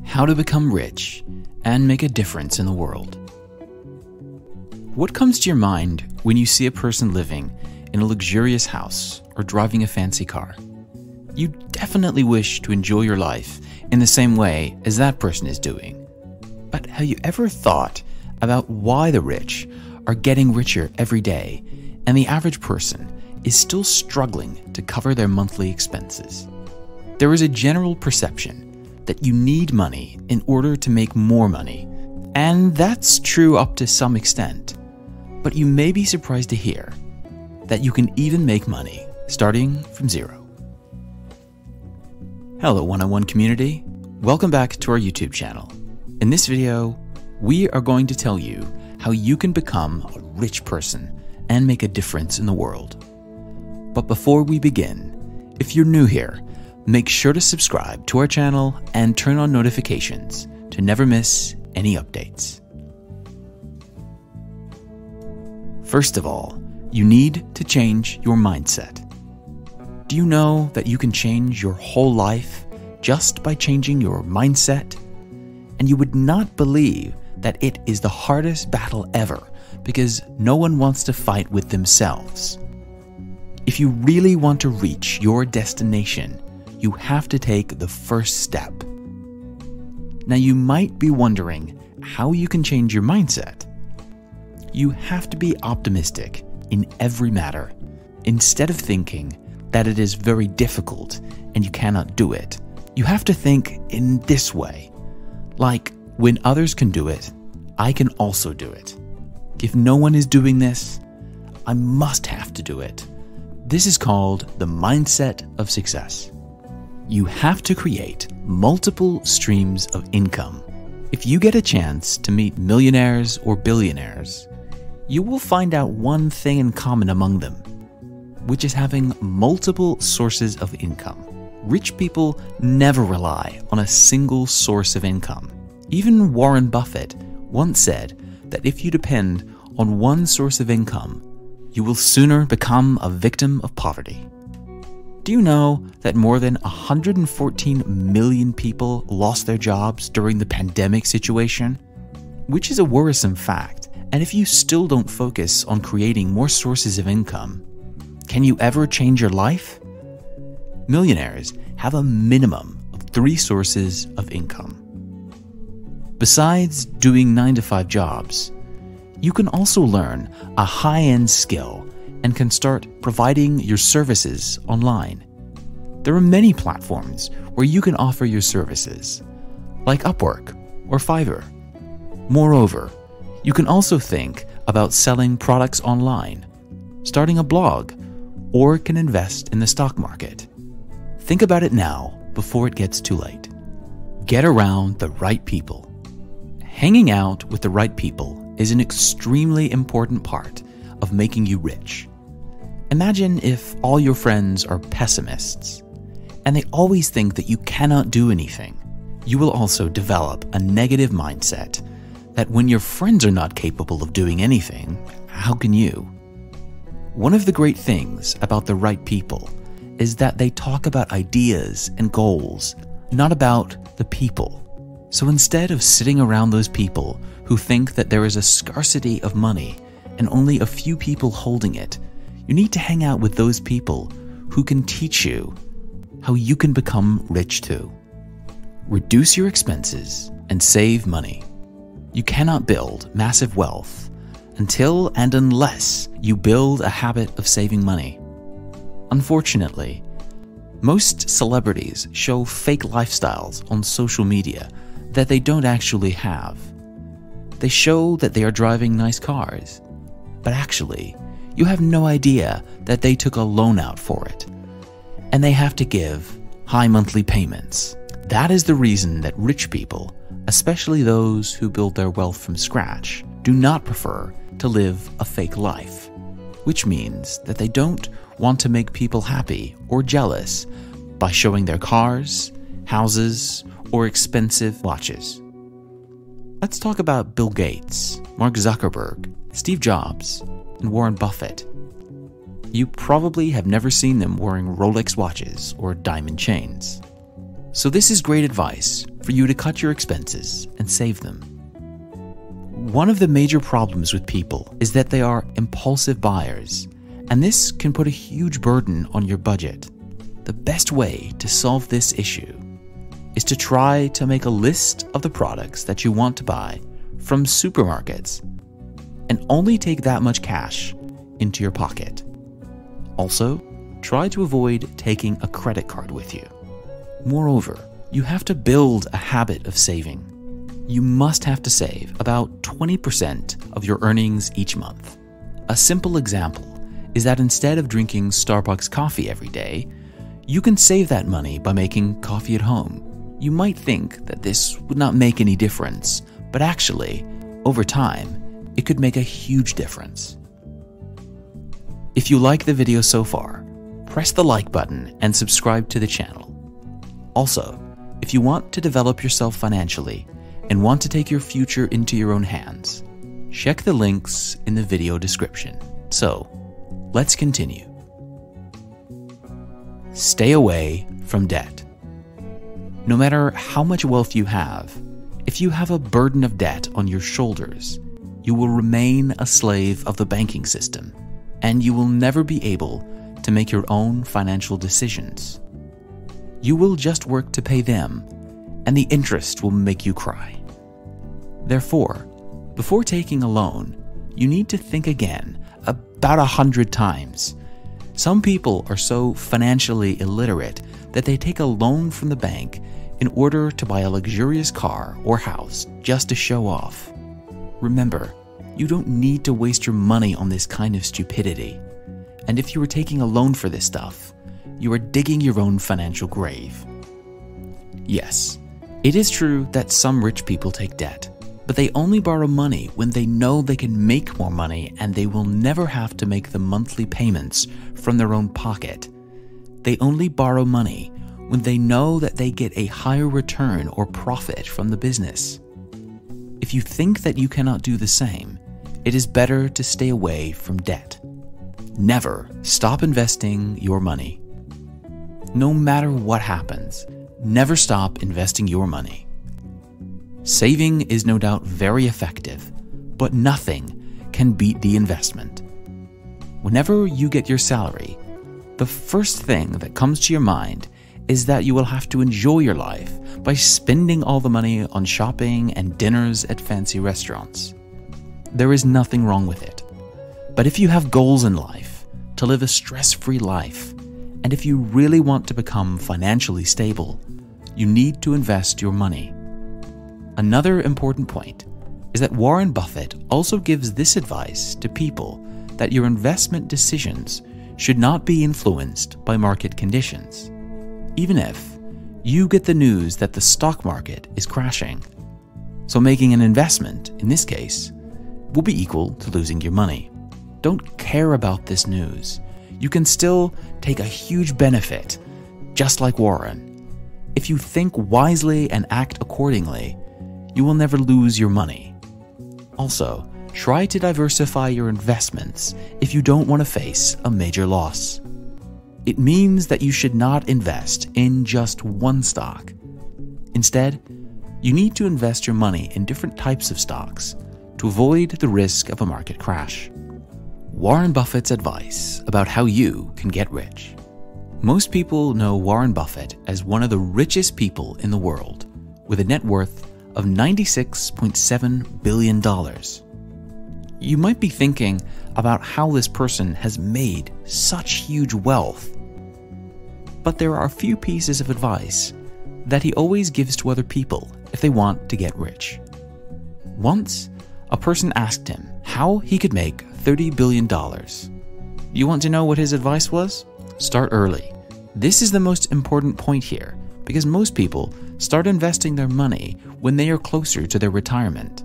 How to become rich and make a difference in the world. What comes to your mind when you see a person living in a luxurious house or driving a fancy car? You definitely wish to enjoy your life in the same way as that person is doing. But have you ever thought about why the rich are getting richer every day and the average person is still struggling to cover their monthly expenses? There is a general perception that you need money in order to make more money, and that's true up to some extent. But you may be surprised to hear that you can even make money starting from zero. Hello one-on-one community, welcome back to our YouTube channel. In this video, we are going to tell you how you can become a rich person and make a difference in the world. But before we begin, if you're new here, make sure to subscribe to our channel and turn on notifications to never miss any updates. First of all, you need to change your mindset. Do you know that you can change your whole life just by changing your mindset? And you would not believe that it is the hardest battle ever because no one wants to fight with themselves. If you really want to reach your destination, you have to take the first step. Now you might be wondering how you can change your mindset. You have to be optimistic in every matter. Instead of thinking that it is very difficult and you cannot do it, you have to think in this way. Like, when others can do it, I can also do it. If no one is doing this, I must have to do it. This is called the mindset of success. You have to create multiple streams of income. If you get a chance to meet millionaires or billionaires, you will find out one thing in common among them, which is having multiple sources of income. Rich people never rely on a single source of income. Even Warren Buffett once said that if you depend on one source of income, you will sooner become a victim of poverty. Do you know that more than 114 million people lost their jobs during the pandemic situation? Which is a worrisome fact, and if you still don't focus on creating more sources of income, can you ever change your life? Millionaires have a minimum of 3 sources of income. Besides doing 9-to-5 jobs, you can also learn a high-end skill and can start providing your services online. There are many platforms where you can offer your services, like Upwork or Fiverr. Moreover, you can also think about selling products online, starting a blog, or can invest in the stock market. Think about it now before it gets too late. Get around the right people. Hanging out with the right people is an extremely important part of making you rich. Imagine if all your friends are pessimists, and they always think that you cannot do anything. You will also develop a negative mindset that when your friends are not capable of doing anything, how can you? One of the great things about the right people is that they talk about ideas and goals, not about the people. So instead of sitting around those people who think that there is a scarcity of money and only a few people holding it, you need to hang out with those people who can teach you how you can become rich too. Reduce your expenses and save money. You cannot build massive wealth until and unless you build a habit of saving money. Unfortunately, most celebrities show fake lifestyles on social media that they don't actually have. They show that they are driving nice cars, but actually, you have no idea that they took a loan out for it, and they have to give high monthly payments. That is the reason that rich people, especially those who build their wealth from scratch, do not prefer to live a fake life, which means that they don't want to make people happy or jealous by showing their cars, houses, or expensive watches. Let's talk about Bill Gates, Mark Zuckerberg, Steve Jobs, and Warren Buffett. You probably have never seen them wearing Rolex watches or diamond chains. So this is great advice for you to cut your expenses and save them. One of the major problems with people is that they are impulsive buyers, and this can put a huge burden on your budget. The best way to solve this issue is to try to make a list of the products that you want to buy from supermarkets and only take that much cash into your pocket. Also, try to avoid taking a credit card with you. Moreover, you have to build a habit of saving. You must have to save about 20% of your earnings each month. A simple example is that instead of drinking Starbucks coffee every day, you can save that money by making coffee at home. You might think that this would not make any difference, but actually, over time, it could make a huge difference. If you like the video so far, press the like button and subscribe to the channel. Also, if you want to develop yourself financially and want to take your future into your own hands, check the links in the video description. So, let's continue. Stay away from debt. No matter how much wealth you have, if you have a burden of debt on your shoulders, you will remain a slave of the banking system, and you will never be able to make your own financial decisions. You will just work to pay them, and the interest will make you cry. Therefore, before taking a loan, you need to think again about 100 times. Some people are so financially illiterate that they take a loan from the bank in order to buy a luxurious car or house just to show off. Remember, you don't need to waste your money on this kind of stupidity. And if you are taking a loan for this stuff, you are digging your own financial grave. Yes, it is true that some rich people take debt, but they only borrow money when they know they can make more money and they will never have to make the monthly payments from their own pocket. They only borrow money when they know that they get a higher return or profit from the business. If you think that you cannot do the same, it is better to stay away from debt. Never stop investing your money. No matter what happens, never stop investing your money. Saving is no doubt very effective, but nothing can beat the investment. Whenever you get your salary, the first thing that comes to your mind is that you will have to enjoy your life by spending all the money on shopping and dinners at fancy restaurants. There is nothing wrong with it. But if you have goals in life, to live a stress-free life, and if you really want to become financially stable, you need to invest your money. Another important point is that Warren Buffett also gives this advice to people that your investment decisions should not be influenced by market conditions. Even if you get the news that the stock market is crashing. So making an investment, in this case, will be equal to losing your money. Don't care about this news. You can still take a huge benefit, just like Warren. If you think wisely and act accordingly, you will never lose your money. Also, try to diversify your investments if you don't want to face a major loss. It means that you should not invest in just one stock. Instead, you need to invest your money in different types of stocks to avoid the risk of a market crash. Warren Buffett's advice about how you can get rich. Most people know Warren Buffett as one of the richest people in the world, with a net worth of $96.7 billion. You might be thinking about how this person has made such huge wealth. But there are a few pieces of advice that he always gives to other people if they want to get rich. Once, a person asked him how he could make $30 billion. You want to know what his advice was? Start early. This is the most important point here, because most people start investing their money when they are closer to their retirement.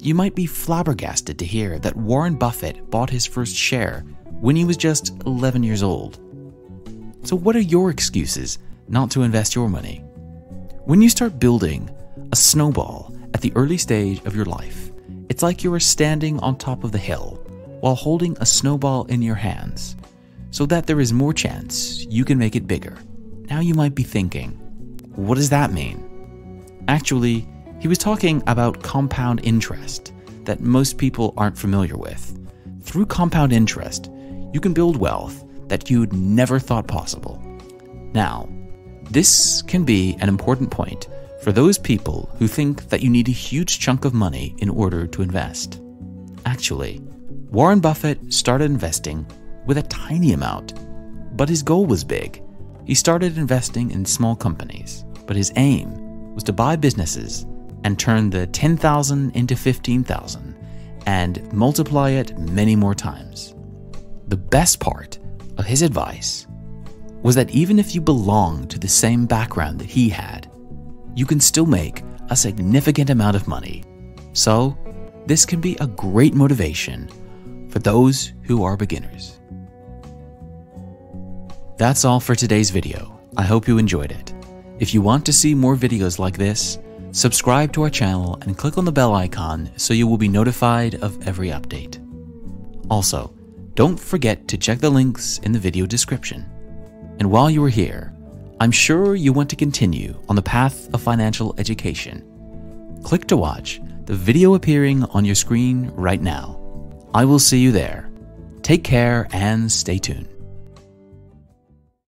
You might be flabbergasted to hear that Warren Buffett bought his first share when he was just 11 years old. So what are your excuses not to invest your money? When you start building a snowball at the early stage of your life, it's like you are standing on top of the hill while holding a snowball in your hands, so that there is more chance you can make it bigger. Now you might be thinking, what does that mean? Actually, he was talking about compound interest that most people aren't familiar with. Through compound interest, you can build wealth that you'd never thought possible. Now, this can be an important point for those people who think that you need a huge chunk of money in order to invest. Actually, Warren Buffett started investing with a tiny amount, but his goal was big. He started investing in small companies, but his aim was to buy businesses and turn the 10,000 into 15,000 and multiply it many more times. The best part of his advice was that even if you belong to the same background that he had, you can still make a significant amount of money. So, this can be a great motivation for those who are beginners. That's all for today's video. I hope you enjoyed it. If you want to see more videos like this, subscribe to our channel and click on the bell icon so you will be notified of every update. Also, don't forget to check the links in the video description. And while you are here, I'm sure you want to continue on the path of financial education. Click to watch the video appearing on your screen right now. I will see you there. Take care and stay tuned.